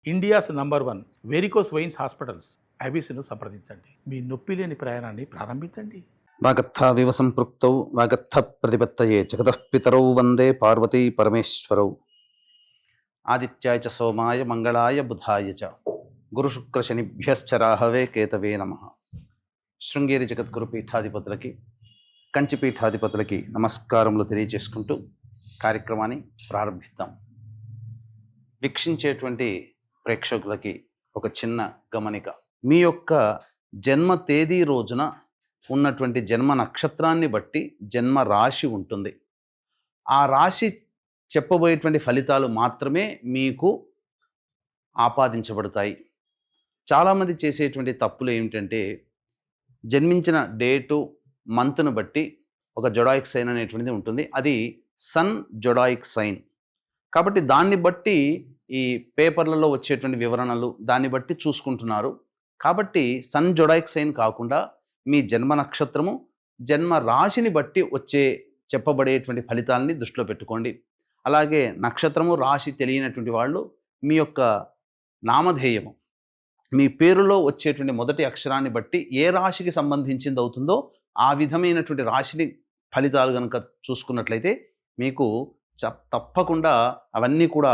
India's number 1 varicose veins hospitals ఐబీసీను సంప్రదించండి. మీ నొప్పి లేని ప్రయాణాన్ని ప్రారంభించండి. వాగర్థావివ సంపృక్తౌ వాగర్థ ప్రతిపత్తయే జగతః పితరౌ వందే పార్వతీ పరమేశ్వరౌ. ఆదిత్యాయ చ సోమాయ మంగళాయ బుధాయ చ గురుశుక్రశనిభ్యశ్చ రాహవే కేతవే నమః. శృంగేరి జగద్గురు పీఠాధిపతులకి, కంచి పీఠాధిపతులకి నమస్కారములు తెలియజేసుకుంటూ కార్యక్రమాన్ని ప్రారంభిద్దాం. వీక్షించేటువంటి ప్రేక్షకులకి ఒక చిన్న గమనిక. మీ యొక్క జన్మ తేదీ రోజున ఉన్నటువంటి జన్మ నక్షత్రాన్ని బట్టి జన్మ రాశి ఉంటుంది. ఆ రాశి చెప్పబోయేటువంటి ఫలితాలు మాత్రమే మీకు ఆపాదించబడతాయి. చాలామంది చేసేటువంటి తప్పులు ఏమిటంటే, జన్మించిన డేటు మంత్ను బట్టి ఒక జొడాయిక్ సైన్ అనేటువంటిది ఉంటుంది. అది సన్ జొడాయిక్ సైన్ కాబట్టి దాన్ని బట్టి ఈ పేపర్లలో వచ్చేటువంటి వివరణలు దాన్ని బట్టి చూసుకుంటున్నారు. కాబట్టి సన్ జొడాయిక్ సైన్ కాకుండా మీ జన్మ నక్షత్రము, జన్మ రాశిని బట్టి వచ్చే చెప్పబడేటువంటి ఫలితాలని దృష్టిలో పెట్టుకోండి. అలాగే నక్షత్రము రాశి తెలియనటువంటి వాళ్ళు మీ యొక్క నామధేయము, మీ పేరులో వచ్చేటువంటి మొదటి అక్షరాన్ని బట్టి ఏ రాశికి సంబంధించింది అవుతుందో ఆ విధమైనటువంటి రాశిని ఫలితాలు కనుక చూసుకున్నట్లయితే మీకు తప్పకుండా అవన్నీ కూడా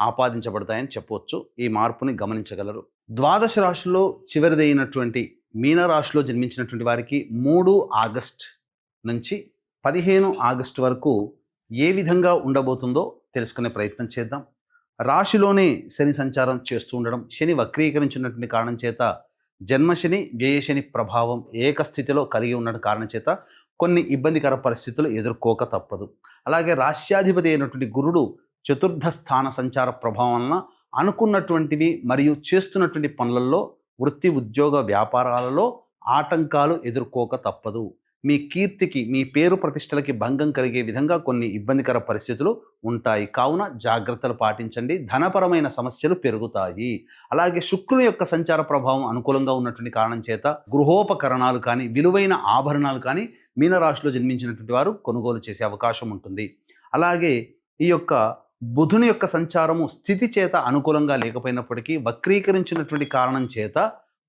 ఆపాదించబడతాయని చెప్పవచ్చు. ఈ మార్పుని గమనించగలరు. ద్వాదశ రాశిలో చివరిదైనటువంటి మీనరాశిలో జన్మించినటువంటి వారికి 3 ఆగస్ట్ నుంచి 15 ఆగస్టు వరకు ఏ విధంగా ఉండబోతుందో తెలుసుకునే ప్రయత్నం చేద్దాం. రాశిలోనే శని సంచారం చేస్తూ ఉండడం, శని వక్రీకరించినటువంటి కారణం చేత జన్మశని వ్యయశని ప్రభావం ఏకస్థితిలో కలిగి ఉన్న కారణం చేత కొన్ని ఇబ్బందికర పరిస్థితులు ఎదుర్కోక తప్పదు. అలాగే రాశ్యాధిపతి అయినటువంటి గురుడు చతుర్థ స్థాన సంచార ప్రభావం వలన అనుకున్నటువంటివి మరియు చేస్తున్నటువంటి పనులలో, వృత్తి ఉద్యోగ వ్యాపారాలలో ఆటంకాలు ఎదుర్కోక తప్పదు. మీ కీర్తికి, మీ పేరు ప్రతిష్టలకి భంగం కలిగే విధంగా కొన్ని ఇబ్బందికర పరిస్థితులు ఉంటాయి. కావున జాగ్రత్తలు పాటించండి. ధనపరమైన సమస్యలు పెరుగుతాయి. అలాగే శుక్రుని యొక్క సంచార ప్రభావం అనుకూలంగా ఉన్నటువంటి కారణం చేత గృహోపకరణాలు కానీ, విలువైన ఆభరణాలు కానీ మీనరాశిలో జన్మించినటువంటి వారు కొనుగోలు చేసే అవకాశం ఉంటుంది. అలాగే ఈ యొక్క బుధుని యొక్క సంచారము స్థితి చేత అనుకూలంగా లేకపోయినప్పటికీ వక్రీకరించినటువంటి కారణం చేత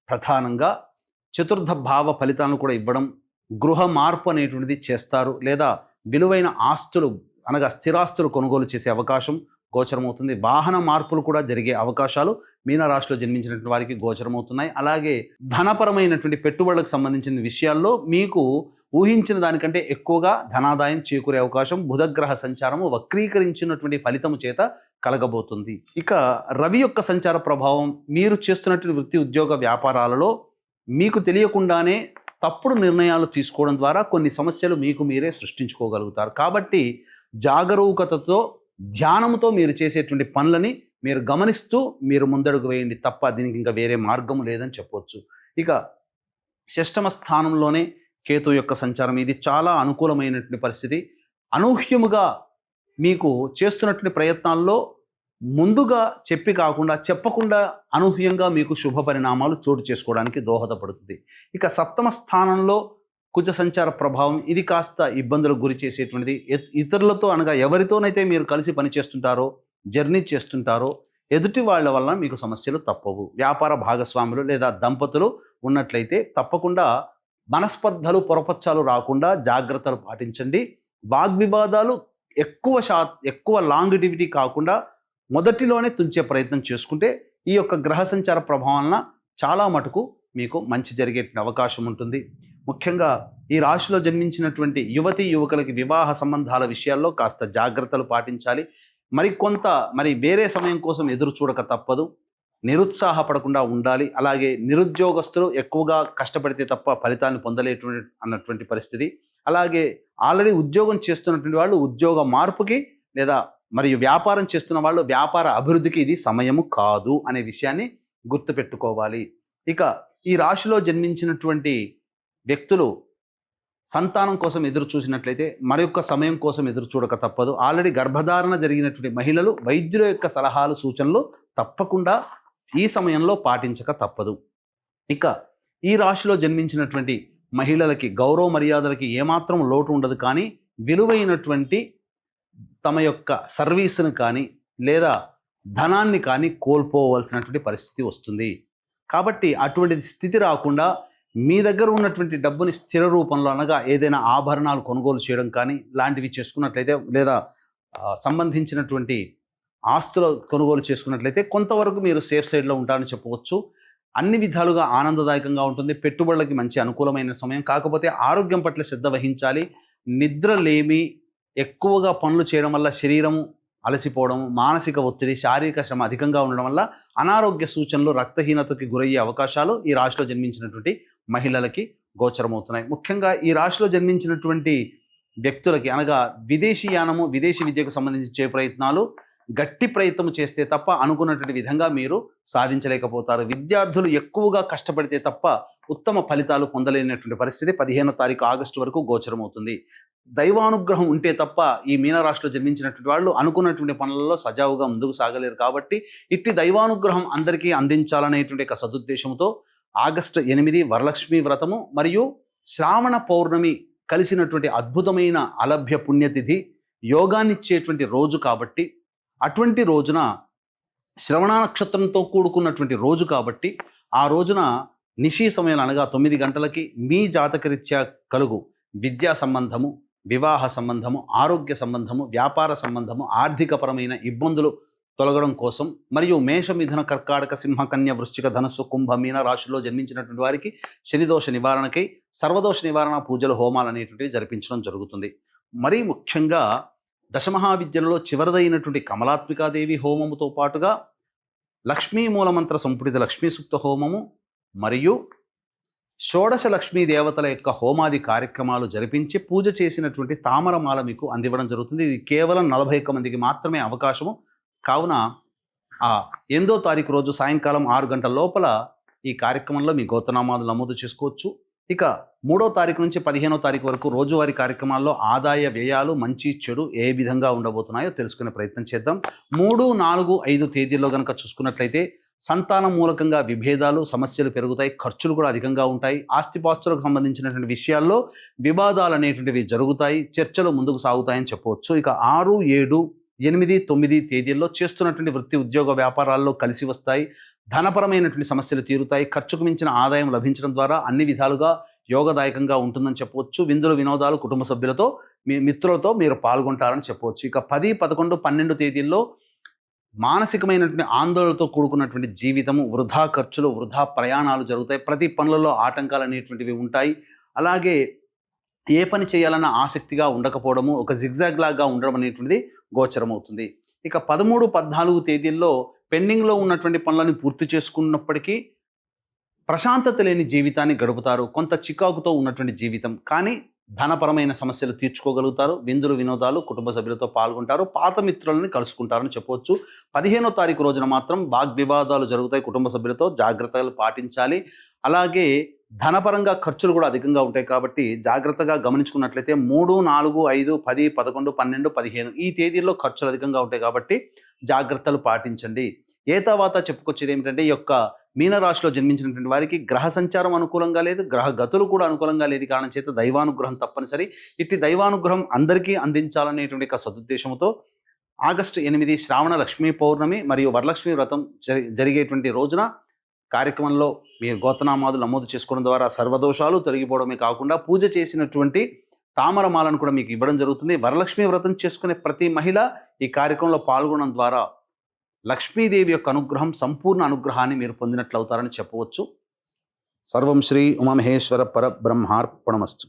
ప్రధానంగా చతుర్థ భావ ఫలితాలను కూడా ఇవ్వడం, గృహ మార్పు అనేటువంటిది చేస్తారు. లేదా విలువైన ఆస్తులు అనగా స్థిరాస్తులు కొనుగోలు చేసే అవకాశం గోచరమవుతుంది. వాహన మార్పులు కూడా జరిగే అవకాశాలు మీనరాశిలో జన్మించినటువంటి వారికి గోచరమవుతున్నాయి. అలాగే ధనపరమైనటువంటి పెట్టుబడులకు సంబంధించిన విషయాల్లో మీకు ఊహించిన దానికంటే ఎక్కువగా ధనాదాయం చేకూరే అవకాశం బుధగ్రహ సంచారము వక్రీకరించినటువంటి ఫలితము చేత కలగబోతుంది. ఇక రవి యొక్క సంచార ప్రభావం మీరు చేస్తున్నటువంటి వృత్తి ఉద్యోగ వ్యాపారాలలో మీకు తెలియకుండానే తప్పుడు నిర్ణయాలు తీసుకోవడం ద్వారా కొన్ని సమస్యలు మీకు మీరే సృష్టించుకోగలుగుతారు. కాబట్టి జాగరూకతతో, ధ్యానంతో మీరు చేసేటువంటి పనులని మీరు గమనిస్తూ మీరు ముందడుగు వేయండి తప్ప దీనికి ఇంకా వేరే మార్గం లేదని చెప్పవచ్చు. ఇక షష్టమ స్థానంలోనే కేతు యొక్క సంచారం, ఇది చాలా అనుకూలమైనటువంటి పరిస్థితి. అనూహ్యముగా మీకు చేస్తున్నటువంటి ప్రయత్నాల్లో ముందుగా చెప్పి కాకుండా చెప్పకుండా అనూహ్యంగా మీకు శుభ పరిణామాలు చోటు చేసుకోవడానికి దోహదపడుతుంది. ఇక సప్తమ స్థానంలో కుజ సంచార ప్రభావం, ఇది కాస్త ఇబ్బందులకు గురి చేసేటువంటిది. ఇతరులతో అనగా ఎవరితోనైతే మీరు కలిసి పనిచేస్తుంటారో, జర్నీ చేస్తుంటారో ఎదుటి వాళ్ళ వల్ల మీకు సమస్యలు తప్పవు. వ్యాపార భాగస్వాములు లేదా దంపతులు ఉన్నట్లయితే తప్పకుండా మనస్పర్ధలు, పొరపచ్చాలు రాకుండా జాగ్రత్తలు పాటించండి. వాగ్వివాదాలు ఎక్కువ లాంగిటివిటీ కాకుండా మొదటిలోనే తుంచే ప్రయత్నం చేసుకుంటే ఈ యొక్క గ్రహ సంచార ప్రభావం వలన చాలా మటుకు మీకు మంచి జరిగే అవకాశం ఉంటుంది. ముఖ్యంగా ఈ రాశిలో జన్మించినటువంటి యువతీ యువకులకి వివాహ సంబంధాల విషయాల్లో కాస్త జాగ్రత్తలు పాటించాలి. మరి వేరే సమయం కోసం ఎదురు చూడక తప్పదు. నిరుత్సాహపడకుండా ఉండాలి. అలాగే నిరుద్యోగస్తులు ఎక్కువగా కష్టపడితే తప్ప ఫలితాన్ని పొందలేటువంటి పరిస్థితి. అలాగే ఆల్రెడీ ఉద్యోగం చేస్తున్నటువంటి వాళ్ళు ఉద్యోగ మార్పుకి లేదా మరియు వ్యాపారం చేస్తున్న వాళ్ళు వ్యాపార అభివృద్ధికి ఇది సమయము కాదు అనే విషయాన్ని గుర్తుపెట్టుకోవాలి. ఇక ఈ రాశిలో జన్మించినటువంటి వ్యక్తులు సంతానం కోసం ఎదురు చూసినట్లయితే మరొక సమయం కోసం ఎదురు చూడక తప్పదు. ఆల్రెడీ గర్భధారణ జరిగినటువంటి మహిళలు వైద్యుల యొక్క సలహాలు, సూచనలు తప్పకుండా ఈ సమయంలో పాటించక తప్పదు. ఇక ఈ రాశిలో జన్మించినటువంటి మహిళలకి గౌరవ మర్యాదలకి ఏమాత్రం లోటు ఉండదు. కానీ విలువైనటువంటి తమ యొక్క సర్వీస్ను కానీ లేదా ధనాన్ని కానీ కోల్పోవలసినటువంటి పరిస్థితి వస్తుంది. కాబట్టి అటువంటి స్థితి రాకుండా మీ దగ్గర ఉన్నటువంటి డబ్బుని స్థిర రూపంలో అనగా ఏదైనా ఆభరణాలు కొనుగోలు చేయడం కానీ లాంటివి చేసుకున్నట్లయితే, లేదా సంబంధించినటువంటి ఆస్తులు కొనుగోలు చేసుకున్నట్లయితే కొంతవరకు మీరు సేఫ్ సైడ్లో ఉంటారని చెప్పవచ్చు. అన్ని విధాలుగా ఆనందదాయకంగా ఉంటుంది. పెట్టుబడులకి మంచి అనుకూలమైన సమయం. కాకపోతే ఆరోగ్యం పట్ల శ్రద్ధ వహించాలి. నిద్రలేమి, ఎక్కువగా పనులు చేయడం వల్ల శరీరము అలసిపోవడం, మానసిక ఒత్తిడి, శారీరక శ్రమ అధికంగా ఉండడం వల్ల అనారోగ్య సూచనలు, రక్తహీనతకి గురయ్యే అవకాశాలు ఈ రాశిలో జన్మించినటువంటి మహిళలకి గోచరమవుతున్నాయి. ముఖ్యంగా ఈ రాశిలో జన్మించినటువంటి వ్యక్తులకి అనగా విదేశీ యానము, విదేశీ విద్యకు సంబంధించే ప్రయత్నాలు గట్టి ప్రయత్నం చేస్తే తప్ప అనుకున్నటువంటి విధంగా మీరు సాధించలేకపోతారు. విద్యార్థులు ఎక్కువగా కష్టపడితే తప్ప ఉత్తమ ఫలితాలు పొందలేనటువంటి పరిస్థితి 15వ తారీఖు ఆగస్టు వరకు గోచరమవుతుంది. దైవానుగ్రహం ఉంటే తప్ప ఈ మీనరాశిలో జన్మించినటువంటి వాళ్ళు అనుకున్నటువంటి పనులలో సజావుగా ముందుకు సాగలేరు. కాబట్టి ఇట్టి దైవానుగ్రహం అందరికీ అందించాలనేటువంటి ఒక సదుద్దేశంతో ఆగస్టు 8 వరలక్ష్మి వ్రతము మరియు శ్రావణ పౌర్ణమి కలిసినటువంటి అద్భుతమైన అలభ్య పుణ్యతిథి యోగాన్నిచ్చేటువంటి రోజు. కాబట్టి అటువంటి రోజున శ్రవణ నక్షత్రంతో కూడుకున్నటువంటి రోజు కాబట్టి ఆ రోజున నిశీ సమయం అనగా 9 గంటలకి మీ జాతకరీత్యా కలుగు విద్యా సంబంధము, వివాహ సంబంధము, ఆరోగ్య సంబంధము, వ్యాపార సంబంధము, ఆర్థికపరమైన ఇబ్బందులు తొలగడం కోసం మరియు మేష, మిథున, కర్కాటక, సింహ, కన్య, వృశ్చిక, ధనస్సు, కుంభ, మీన రాశుల్లో జన్మించినటువంటి వారికి శనిదోష నివారణకై సర్వదోష నివారణ పూజలు, హోమాలు అనేటువంటివి జరిపించడం జరుగుతుంది. మరీ ముఖ్యంగా దశమహావిద్యలలో చివరిదైనటువంటి కమలాత్మికాదేవి హోమముతో పాటుగా లక్ష్మీ మూలమంత్ర సంపుటిత లక్ష్మీ సూక్త హోమము మరియు షోడశ లక్ష్మీ దేవతల యొక్క హోమాది కార్యక్రమాలు జరిపించి పూజ చేసినటువంటి తామరమాల మీకు అందివ్వడం జరుగుతుంది. ఇది కేవలం 41 మందికి మాత్రమే అవకాశము. కావున 8వ తారీఖు రోజు సాయంకాలం 6 గంటల లోపల ఈ కార్యక్రమంలో మీ గోత్రనామాలు నమోదు చేసుకోవచ్చు. ఇక 3వ తారీఖు నుంచి 15వ తారీఖు వరకు రోజువారీ కార్యక్రమాల్లో ఆదాయ వ్యయాలు, మంచి చెడు ఏ విధంగా ఉండబోతున్నాయో తెలుసుకునే ప్రయత్నం చేద్దాం. 3, 4, 5 తేదీల్లో కనుక చూసుకున్నట్లయితే సంతానం మూలకంగా విభేదాలు, సమస్యలు పెరుగుతాయి. ఖర్చులు కూడా అధికంగా ఉంటాయి. ఆస్తిపాస్తులకు సంబంధించినటువంటి విషయాల్లో వివాదాలు అనేటువంటివి జరుగుతాయి. చర్చలు ముందుకు సాగుతాయని చెప్పవచ్చు. ఇక 6, 7, 8, 9 తేదీల్లో చేస్తున్నటువంటి వృత్తి, ఉద్యోగ, వ్యాపారాల్లో కలిసి వస్తాయి. ధనపరమైనటువంటి సమస్యలు తీరుతాయి. ఖర్చుకు మించిన ఆదాయం లభించడం ద్వారా అన్ని విధాలుగా యోగదాయకంగా ఉంటుందని చెప్పవచ్చు. విందులు, వినోదాలు, కుటుంబ సభ్యులతో, మీ మిత్రులతో మీరు పాల్గొంటారని చెప్పవచ్చు. ఇక 10, 11, 12 తేదీల్లో మానసికమైనటువంటి ఆందోళనతో కూడుకున్నటువంటి జీవితము, వృధా ఖర్చులు, వృధా ప్రయాణాలు జరుగుతాయి. ప్రతి పనులలో ఆటంకాలు అనేటువంటివి ఉంటాయి. అలాగే ఏ పని చేయాలన్న ఆసక్తిగా ఉండకపోవడము, ఒక జిగ్జాగ్ లాగా ఉండడం అనేటువంటిది గోచరమవుతుంది. ఇక 13, 14 తేదీల్లో పెండింగ్లో ఉన్నటువంటి పనులను పూర్తి చేసుకున్నప్పటికీ ప్రశాంతత లేని జీవితాన్ని గడుపుతారు. కొంత చికాకుతో ఉన్నటువంటి జీవితం, కానీ ధనపరమైన సమస్యలు తీర్చుకోగలుగుతారు. విందులు, వినోదాలు, కుటుంబ సభ్యులతో పాల్గొంటారు. పాత మిత్రులని కలుసుకుంటారని చెప్పవచ్చు. 15వ తారీఖు రోజున మాత్రం వాగ్వివాదాలు జరుగుతాయి. కుటుంబ సభ్యులతో జాగ్రత్తలు పాటించాలి. అలాగే ధనపరంగా ఖర్చులు కూడా అధికంగా ఉంటాయి. కాబట్టి జాగ్రత్తగా గమనించుకున్నట్లయితే 3, 4, 5, 10, 11, 12, 15 ఈ తేదీల్లో ఖర్చులు అధికంగా ఉంటాయి. కాబట్టి జాగ్రత్తలు పాటించండి. ఏ తర్వాత చెప్పుకొచ్చేది ఏమిటంటే, ఈ యొక్క మీనరాశిలో జన్మించినటువంటి వారికి గ్రహ సంచారం అనుకూలంగా లేదు, గ్రహ గతులు కూడా అనుకూలంగా లేదు. కారణం చేత దైవానుగ్రహం తప్పనిసరి. ఇట్టి దైవానుగ్రహం అందరికీ అందించాలనేటువంటి ఒక సదుద్దేశంతో ఆగస్టు 8 శ్రావణ లక్ష్మీ పౌర్ణమి మరియు వరలక్ష్మి వ్రతం జరిగేటువంటి రోజున కార్యక్రమంలో మీరు గోత్రనామాలు నమోదు చేసుకోవడం ద్వారా సర్వదోషాలు తొలగిపోవడమే కాకుండా పూజ చేసినటువంటి తామరమాలను కూడా మీకు ఇవ్వడం జరుగుతుంది. వరలక్ష్మి వ్రతం చేసుకునే ప్రతి మహిళ ఈ కార్యక్రమంలో పాల్గొనడం ద్వారా లక్ష్మీదేవి యొక్క అనుగ్రహం, సంపూర్ణ అనుగ్రహాన్ని మీరు పొందినట్లవుతారని చెప్పవచ్చు. సర్వం శ్రీ ఉమామహేశ్వర పరబ్రహ్మార్పణమస్తు.